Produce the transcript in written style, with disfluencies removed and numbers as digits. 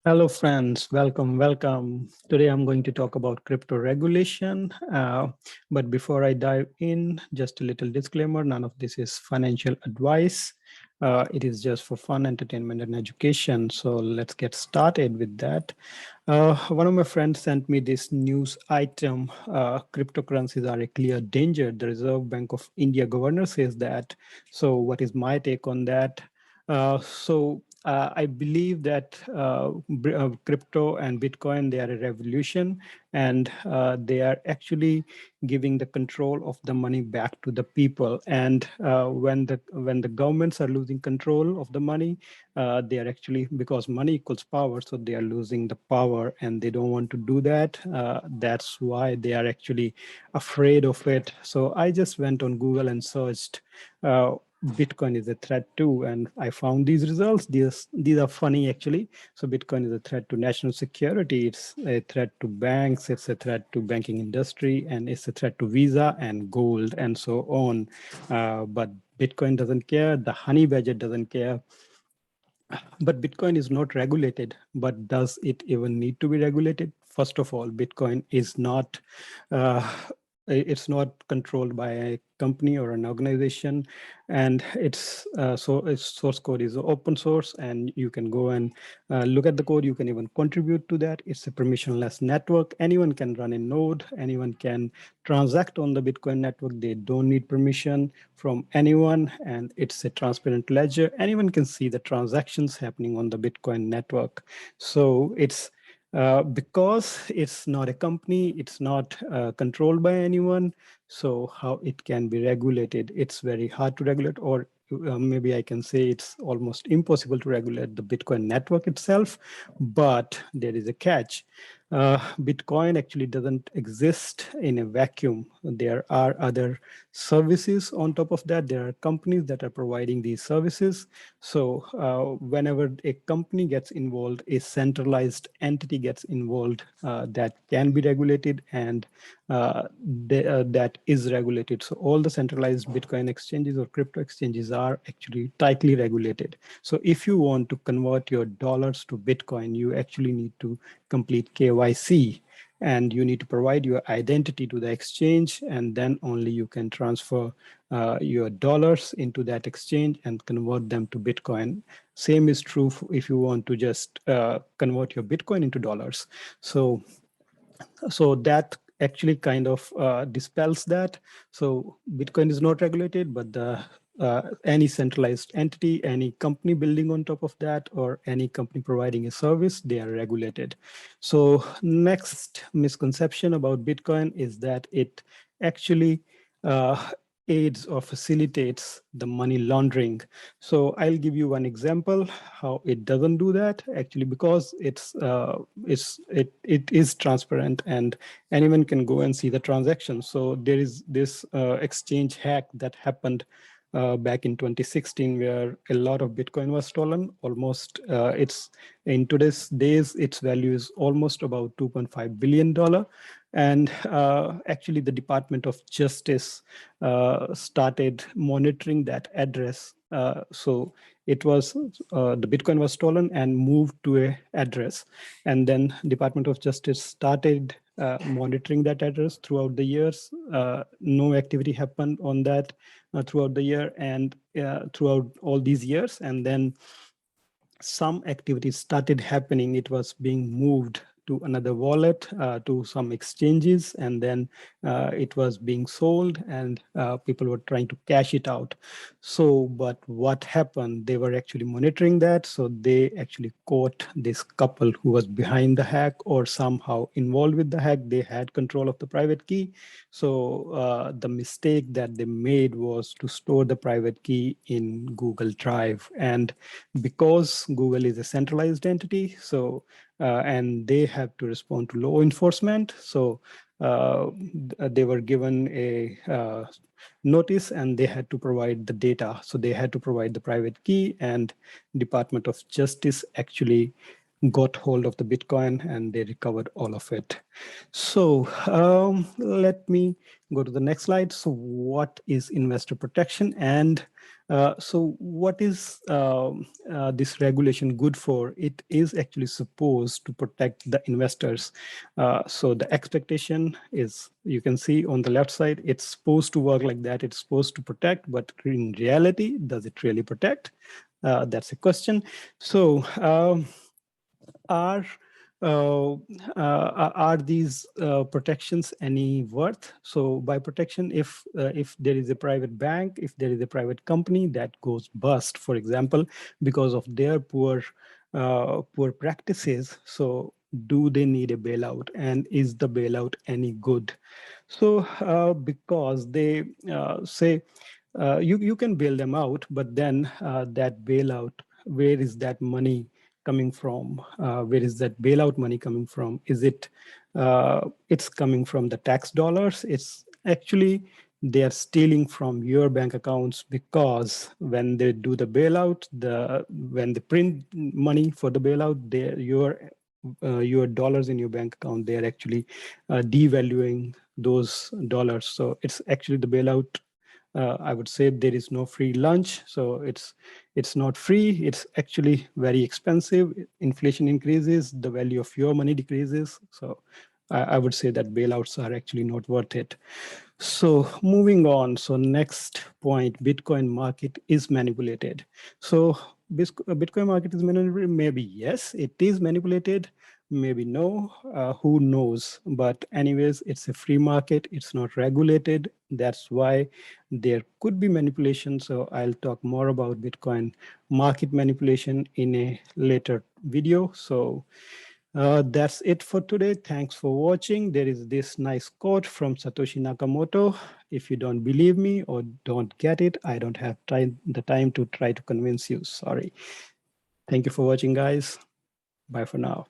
Hello, friends. Welcome. Today I'm going to talk about crypto regulation. But before I dive in, just a little disclaimer, none of this is financial advice. It is just for fun, entertainment, and education. So let's get started with that. One of my friends sent me this news item. Cryptocurrencies are a clear danger. The Reserve Bank of India governor says that. So what is my take on that? I believe that crypto and Bitcoin, they are a revolution, and they are actually giving the control of the money back to the people. And when the governments are losing control of the money, they are actually, because money equals power, so they are losing the power, and they don't want to do that. That's why they are actually afraid of it. So I just went on Google and searched. Bitcoin is a threat too, and I found these results. These are funny actually. So Bitcoin is a threat to national security. It's a threat to banks. It's a threat to banking industry, and it's a threat to Visa and gold and so on. But Bitcoin doesn't care. The honey badger doesn't care. But Bitcoin is not regulated. But does it even need to be regulated? First of all, Bitcoin is not. Uh, it's not controlled by a company or an organization, and its source code is open source, and you can go and look at the code. You can even contribute to that. It's a permissionless network. Anyone can run a node. Anyone can transact on the Bitcoin network. They don't need permission from anyone, and it's a transparent ledger. Anyone can see the transactions happening on the Bitcoin network. So it's because it's not a company, it's not controlled by anyone. So how it can be regulated? It's very hard to regulate, or maybe I can say it's almost impossible to regulate the Bitcoin network itself. But there is a catch. Bitcoin actually doesn't exist in a vacuum. There are other services on top of that. There are companies that are providing these services. So whenever a company gets involved, a centralized entity gets involved, that can be regulated, and that is regulated. So all the centralized Bitcoin exchanges or crypto exchanges are actually tightly regulated. So if you want to convert your dollars to Bitcoin, you actually need to complete KYC, and you need to provide your identity to the exchange, and then only you can transfer your dollars into that exchange and convert them to Bitcoin. Same is true if you want to just convert your Bitcoin into dollars. So that actually kind of dispels that. So Bitcoin is not regulated, but any centralized entity, any company building on top of that, or any company providing a service, they are regulated. So next misconception about Bitcoin is that it actually aids or facilitates the money laundering. So I'll give you one example how it doesn't do that actually, because it is transparent and anyone can go and see the transaction. So there is this exchange hack that happened back in 2016, where a lot of Bitcoin was stolen. Almost, it's in today's days, its value is almost about $2.5 billion. And actually, the Department of Justice started monitoring that address. So it was the Bitcoin was stolen and moved to a address, and then Department of Justice started monitoring that address throughout the years. No activity happened on that throughout the year and throughout all these years, and then some activities started happening. It was being moved to another wallet, to some exchanges, and then it was being sold, and people were trying to cash it out. So, but what happened? They were actually monitoring that. So they actually caught this couple who was behind the hack or somehow involved with the hack. They had control of the private key. So the mistake that they made was to store the private key in Google Drive. And because Google is a centralized entity, so and they have to respond to law enforcement, so they were given a notice and they had to provide the data. So they had to provide the private key, and Department of Justice actually got hold of the Bitcoin and they recovered all of it. So let me go to the next slide. So what is investor protection? And So what is this regulation good for? It is actually supposed to protect the investors. So the expectation is, you can see on the left side, it's supposed to work like that. It's supposed to protect, but in reality, does it really protect? That's a question. So are uh, are these protections any worth? So by protection, if there is a private bank, if there is a private company that goes bust, for example, because of their poor practices, so do they need a bailout, and is the bailout any good? So because they say you can bail them out, but then that bailout, where is that money coming from? Where is that bailout money coming from? Is it it's coming from the tax dollars? It's actually they are stealing from your bank accounts, because when they do the bailout, when they print money for the bailout, your dollars in your bank account, they are actually devaluing those dollars. So it's actually the bailout. I would say there is no free lunch. So it's not free. It's actually very expensive. Inflation increases, the value of your money decreases. So I would say that bailouts are actually not worth it. So moving on. So next point, Bitcoin market is manipulated. So Bitcoin market is manipulated. Maybe yes, it is manipulated. Maybe no. Who knows? But anyways, it's a free market. It's not regulated. That's why there could be manipulation. So I'll talk more about Bitcoin market manipulation in a later video. So that's it for today. Thanks for watching. There is this nice quote from Satoshi Nakamoto. If you don't believe me or don't get it, I don't have the time to try to convince you. Sorry. Thank you for watching, guys. Bye for now.